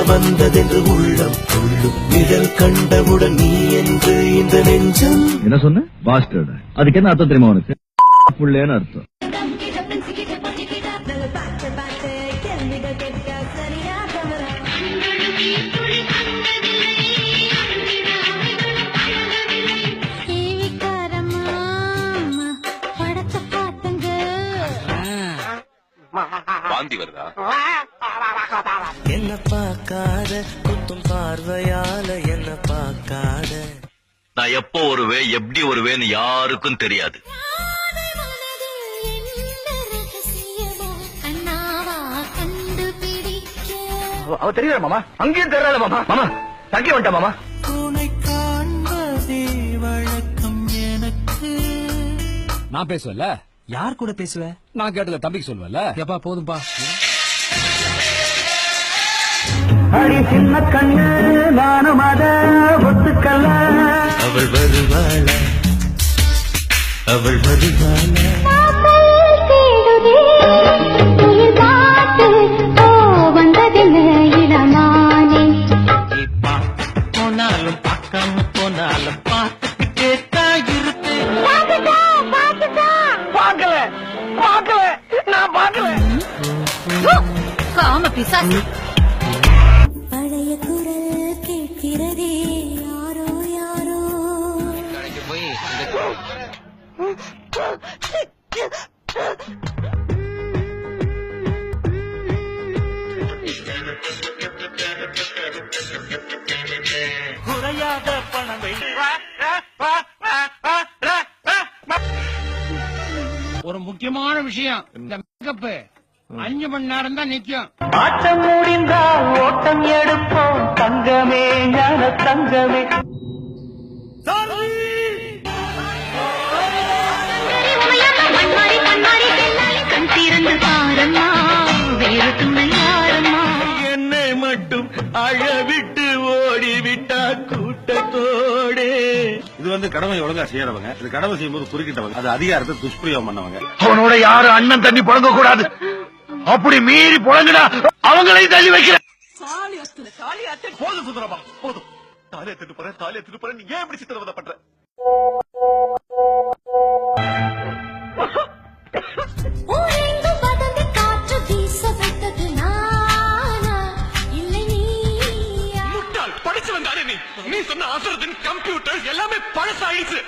வந்ததென்று உள்ளம் கொள்ளும் நிழல் கண்டவுடன் நீ என்று இந்த நெஞ்சம். என்ன சொன்ன? பாஸ்டர்ட். அதுக்கு என்ன அர்த்தம் தெரியுமா உனக்கு? புள்ளேன்னு அர்த்தம். வாந்தி வருதா? என்ன பார்க்காத குத்தும் பார்வையால என்ன பார்க்காத. நான் எப்போ வருவேன் எப்படி வருவேன்னு யாருக்கும் தெரியாது. அவ தெரியல மாமா, அங்கேயும் தெரியல மாமா. மாமா தங்கி வந்துட்டா மாமா. துணை காண்பதே வழக்கம் எனக்கு. நான் பேசுவல. யார் கூட பேசுவ? நான் கேட்டத தம்பிக்கு சொல்லுவல. எப்பா போதும்பா. அடி சின்ன கண்ணு நானும் அத ஒத்துக்கல. அவள் வருவாள அவள் வருவாள. போனாலும் பார்க்காம போனாலும் பார்த்துக்கிட்டே தான் இருப்பேன். பார்க்கல பார்க்கல நான் பார்க்கல. காம பிசாசு. பழைய குரல் கேட்கிறதே யாரோ யாரோ. குறையாத பணமை. ஒரு முக்கியமான விஷயம், இந்த மேக்கப் 5 மணி நேரம் தான் நிக்கும். ஆட்டம் முடிந்தால் ஓட்டம் எடுப்போம் தங்கமே ஞான தங்கமே. என்னை மட்டும் அழவிட்டு ஓடிவிட்டா கூட்டத்தோடே. இது வந்து கடமை ஒழுங்கா செய்யறவங்க, இது கடமை செய்யும்போது குறுக்கிட்டவங்க, அது அதிகாரத்தை துஷ்பிரயோகம் பண்ணவங்க. அவனோட யாரும் அண்ணன் தண்ணி புழங்க கூடாது. அப்படி மீறி புழங்கினா அவங்களையும் தள்ளி வைக்கிறேன். போதும் சுந்தரமா போதும். தாலியை திட்டு போறேன் நீ ஏன் இப்படி சித்திரவதை பண்ற? முட்டாள் படிச்சு வந்தானே நீ. நீ சொன்ன அசரத்தின் கம்ப்யூட்டர் எல்லாமே பழசாயிடுச்சு.